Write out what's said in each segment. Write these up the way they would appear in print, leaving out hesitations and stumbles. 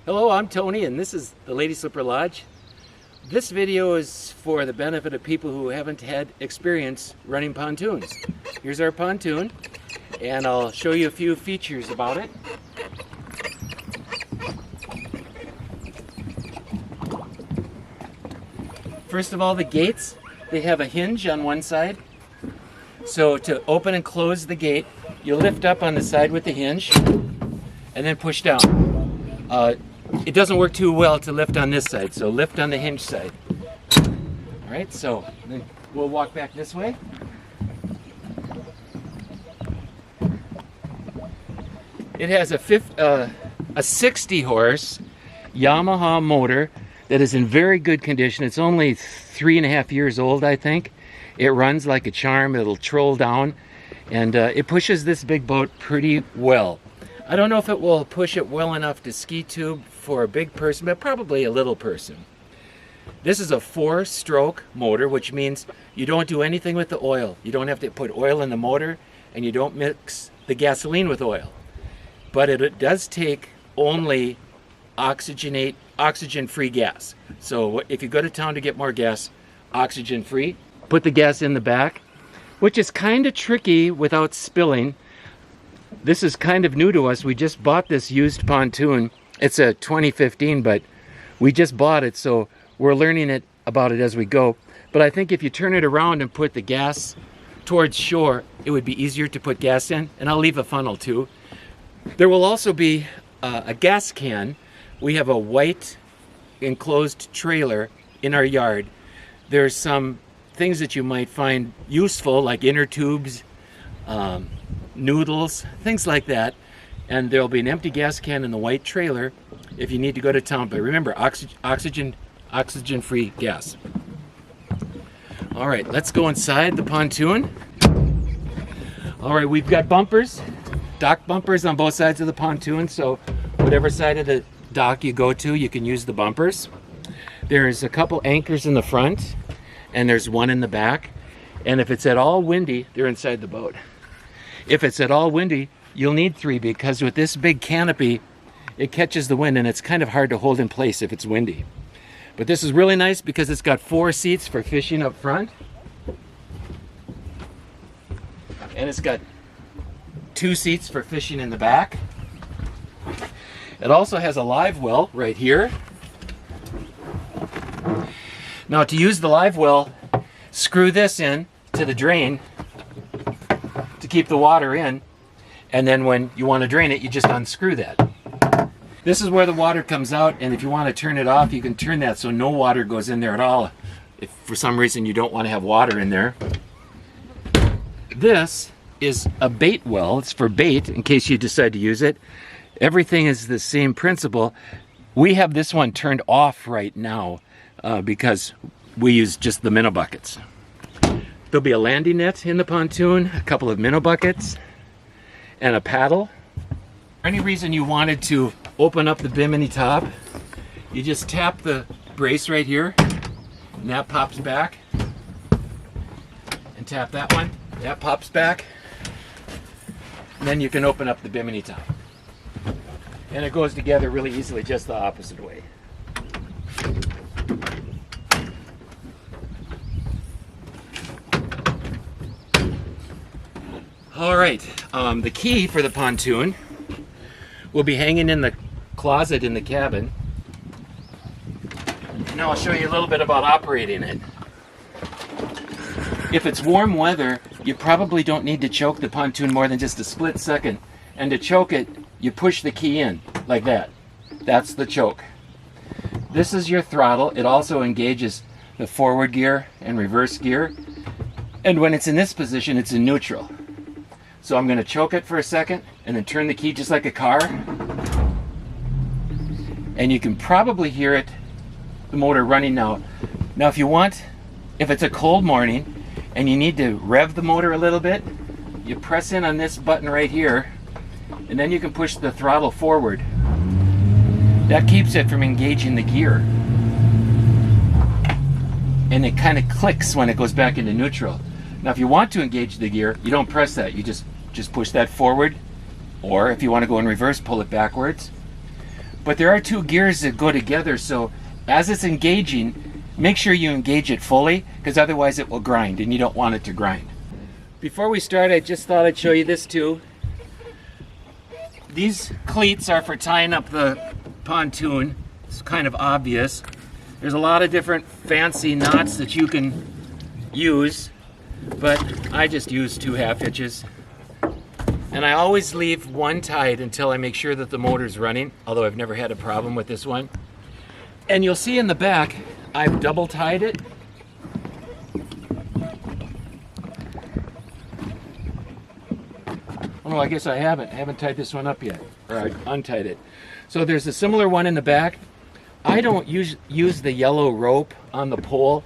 Hello, I'm Tony and this is the Lady Slipper Lodge. This video is for the benefit of people who haven't had experience running pontoons. Here's our pontoon and I'll show you a few features about it. First of all, the gates, they have a hinge on one side. So to open and close the gate, you lift up on the side with the hinge and then push down. It doesn't work too well to lift on this side, so lift on the hinge side. All right, so then we'll walk back this way. It has a 60 horse Yamaha motor that is in very good condition. It's only 3.5 years old, I think. It runs like a charm. It'll troll down, and it pushes this big boat pretty well. I don't know if it will push it well enough to ski tube for a big person, but probably a little person. This is a 4-stroke motor, which means you don't do anything with the oil. You don't have to put oil in the motor, and you don't mix the gasoline with oil. But it does take only oxygen-free gas. So if you go to town to get more gas, oxygen-free, put the gas in the back, which is kind of tricky without spilling. This is kind of new to us. We just bought this used pontoon. It's a 2015, but we just bought it, so we're learning about it as we go. But I think if you turn it around and put the gas towards shore, it would be easier to put gas in, and I'll leave a funnel too. There will also be a gas can. We have a white enclosed trailer in our yard. There's some things that you might find useful, like inner tubes, noodles, things like that, and there'll be an empty gas can in the white trailer if you need to go to town. But remember, oxygen-free gas. All right, let's go inside the pontoon. All right, we've got bumpers, dock bumpers on both sides of the pontoon, so whatever side of the dock you go to, you can use the bumpers. There's a couple anchors in the front, and there's one in the back, and if it's at all windy, they're inside the boat. If it's at all windy, you'll need 3, because with this big canopy, it catches the wind and it's kind of hard to hold in place if it's windy. But this is really nice because it's got 4 seats for fishing up front. And it's got 2 seats for fishing in the back. It also has a live well right here. Now to use the live well, screw this in to the drain to keep the water in, and then when you want to drain it, you just unscrew that. This is where the water comes out, and if you want to turn it off, you can turn that so no water goes in there at all if for some reason you don't want to have water in there. This is a bait well. It's for bait in case you decide to use it. Everything is the same principle. We have this one turned off right now because we use just the minnow buckets. There'll be a landing net in the pontoon, a couple of minnow buckets, and a paddle. Any reason you wanted to open up the bimini top, you just tap the brace right here, and that pops back. And tap that one, that pops back. And then you can open up the bimini top. And it goes together really easily, just the opposite way. All right, the key for the pontoon will be hanging in the closet in the cabin. Now I'll show you a little bit about operating it. If it's warm weather, you probably don't need to choke the pontoon more than just a split second. And to choke it, you push the key in like that. That's the choke. This is your throttle. It also engages the forward gear and reverse gear. And when it's in this position, it's in neutral. So I'm going to choke it for a second and then turn the key just like a car. And you can probably hear it, the motor running now. Now if you want, if it's a cold morning and you need to rev the motor a little bit, you press in on this button right here and then you can push the throttle forward. That keeps it from engaging the gear. And it kind of clicks when it goes back into neutral. Now if you want to engage the gear, you don't press that. You just push that forward, or if you want to go in reverse, pull it backwards. But there are two gears that go together, so as it's engaging, make sure you engage it fully, because otherwise it will grind, and you don't want it to grind. Before we start, I just thought I'd show you this too. These cleats are for tying up the pontoon. It's kind of obvious. There's a lot of different fancy knots that you can use, but I just use 2 half hitches. And I always leave one tied until I make sure that the motor's running, although I've never had a problem with this one. And you'll see in the back, I've double tied it. Oh no, I guess I haven't tied this one up yet, or I untied it. So there's a similar one in the back. I don't use the yellow rope on the pole,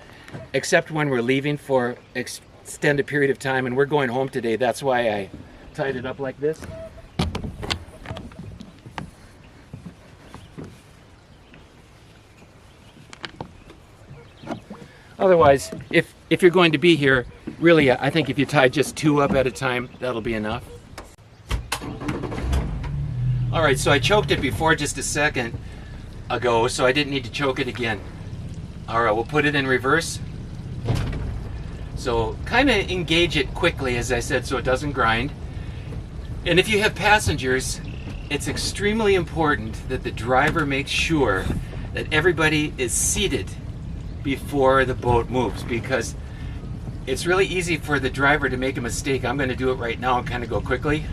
except when we're leaving for extended period of time, and we're going home today. That's why I tied it up like this. Otherwise, if you're going to be here, really, I think if you tie just 2 up at a time, that'll be enough. All right, so I choked it before just a second ago, so I didn't need to choke it again. All right, we'll put it in reverse. So kind of engage it quickly, as I said, so it doesn't grind. And if you have passengers, it's extremely important that the driver makes sure that everybody is seated before the boat moves, because it's really easy for the driver to make a mistake. I'm going to do it right now and kind of go quickly.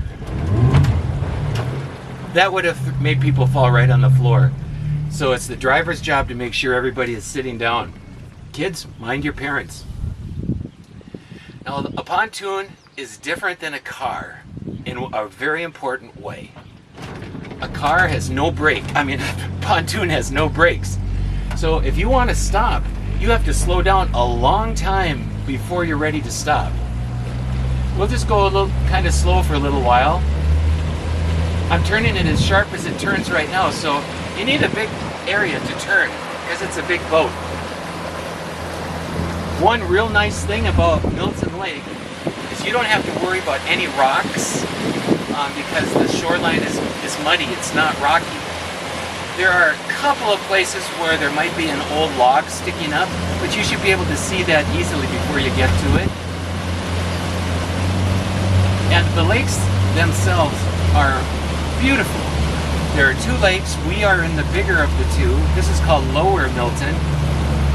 That would have made people fall right on the floor. So it's the driver's job to make sure everybody is sitting down. Kids, mind your parents. Now, a pontoon is different than a car in a very important way. A car has no brake. I mean, a pontoon has no brakes. So if you want to stop, you have to slow down a long time before you're ready to stop. We'll just go a little kind of slow for a little while. I'm turning it as sharp as it turns right now, so you need a big area to turn because it's a big boat. One real nice thing about Milton Lake is you don't have to worry about any rocks because the shoreline is muddy, it's not rocky. There are a couple of places where there might be an old log sticking up, but you should be able to see that easily before you get to it. And the lakes themselves are beautiful. There are 2 lakes. We are in the bigger of the 2. This is called Lower Milton.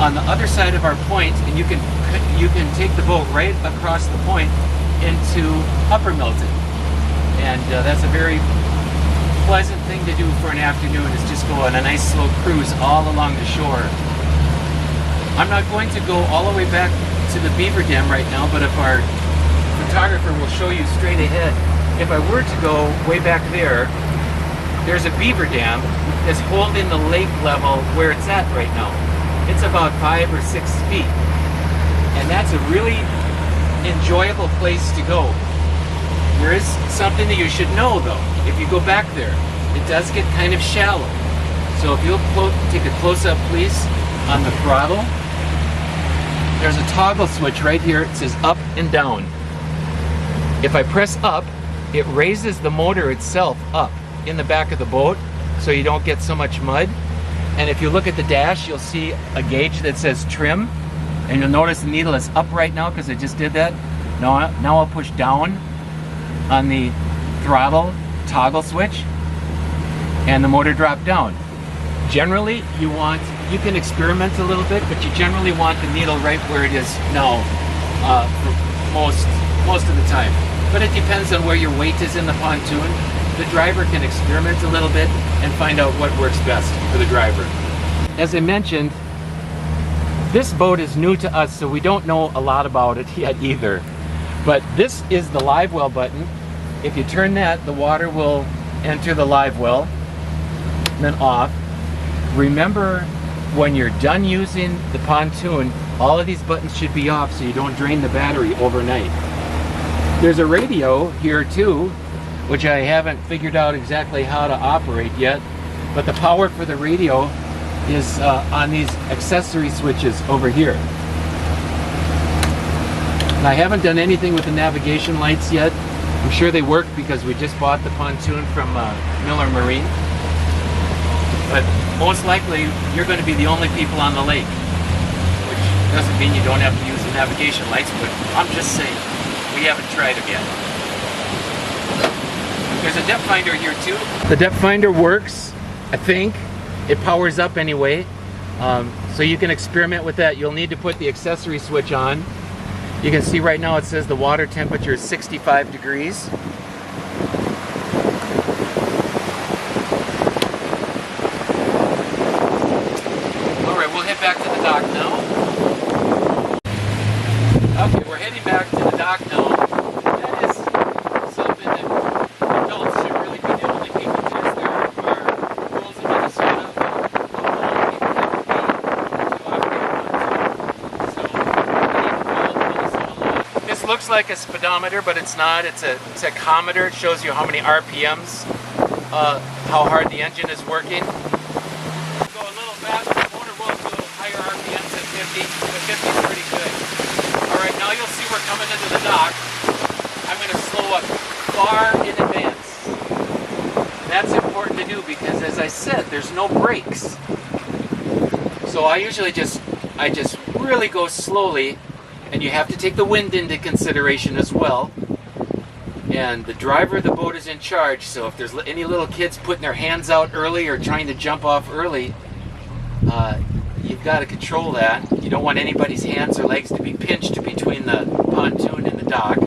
On the other side of our point, and you can take the boat right across the point into Upper Milton. And that's a very pleasant thing to do for an afternoon, is just go on a nice slow cruise all along the shore. I'm not going to go all the way back to the beaver dam right now, but if our photographer will show you straight ahead, if I were to go way back there, there's a beaver dam that's holding the lake level where it's at right now. It's about 5 or 6 feet. And that's a really enjoyable place to go. There is something that you should know though. If you go back there, it does get kind of shallow. So if you'll take a close-up please on the throttle. There's a toggle switch right here. It says up and down. If I press up, it raises the motor itself up in the back of the boat so you don't get so much mud. And if you look at the dash, you'll see a gauge that says trim, and you'll notice the needle is up right now because I just did that. Now I'll push down on the throttle toggle switch and the motor dropped down. Generally you can experiment a little bit, but you generally want the needle right where it is now for most of the time. But it depends on where your weight is in the pontoon. The driver can experiment a little bit and find out what works best for the driver. As I mentioned, this boat is new to us, so we don't know a lot about it yet either. But this is the live well button. If you turn that, the water will enter the live well, then off. Remember, when you're done using the pontoon, all of these buttons should be off so you don't drain the battery overnight. There's a radio here too, which I haven't figured out exactly how to operate yet, but the power for the radio is on these accessory switches over here. And I haven't done anything with the navigation lights yet. I'm sure they work because we just bought the pontoon from Miller Marine. But most likely, you're going to be the only people on the lake, which doesn't mean you don't have to use the navigation lights, but I'm just saying, we haven't tried them yet. There's a depth finder here too. The depth finder works, I think. It powers up anyway. So you can experiment with that. You'll need to put the accessory switch on. You can see right now it says the water temperature is 65 degrees. Alright, we'll head back to the dock now. Okay, we're heading back to the dock now. That is something that adults should really be the only people to use. There are rules in Minnesota about how long people have to be to operate one. So we need to follow the Minnesota law. This looks like a speedometer, but it's not. It's a tachometer. It shows you how many RPMs, how hard the engine is working. Go a little faster. The motor will go higher RPMs than 50, but 50 is pretty good. Alright, now you'll see we're coming into the dock. I'm going to slow up far in advance. That's important to do because, as I said, there's no brakes. So I usually just really go slowly, and you have to take the wind into consideration as well. And the driver of the boat is in charge, so if there's any little kids putting their hands out early or trying to jump off early, you've got to control that. You don't want anybody's hands or legs to be pinched between the pontoon and the dock. So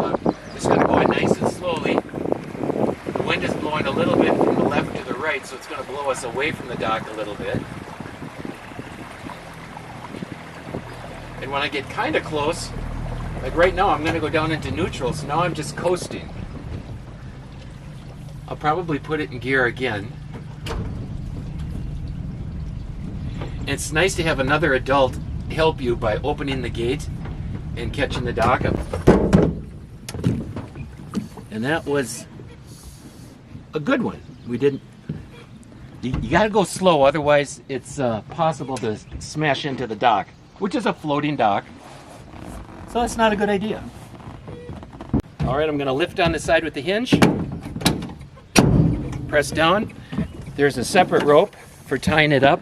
I'm just going to go in nice and slowly. The wind is blowing a little bit from the left to the right, so it's going to blow us away from the dock a little bit. And when I get kind of close, like right now, I'm going to go down into neutral, so now I'm just coasting. I'll probably put it in gear again. And it's nice to have another adult help you by opening the gate and catching the dock up. And that was a good one. We didn't... You got to go slow, otherwise it's possible to smash into the dock, which is a floating dock. So that's not a good idea. Alright, I'm going to lift on the side with the hinge. Press down. There's a separate rope for tying it up.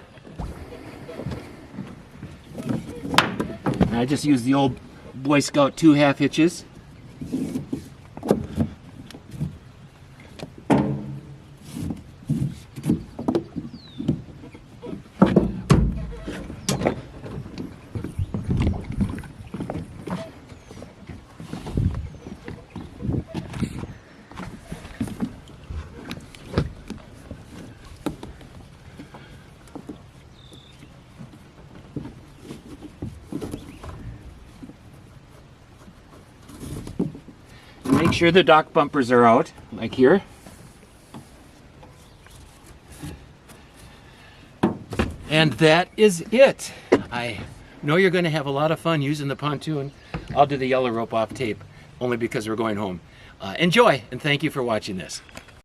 And I just use the old Boy Scout 2 half hitches. Make sure the dock bumpers are out, like here. And that is it. I know you're going to have a lot of fun using the pontoon. I'll do the yellow rope off tape, only because we're going home. Enjoy, and thank you for watching this.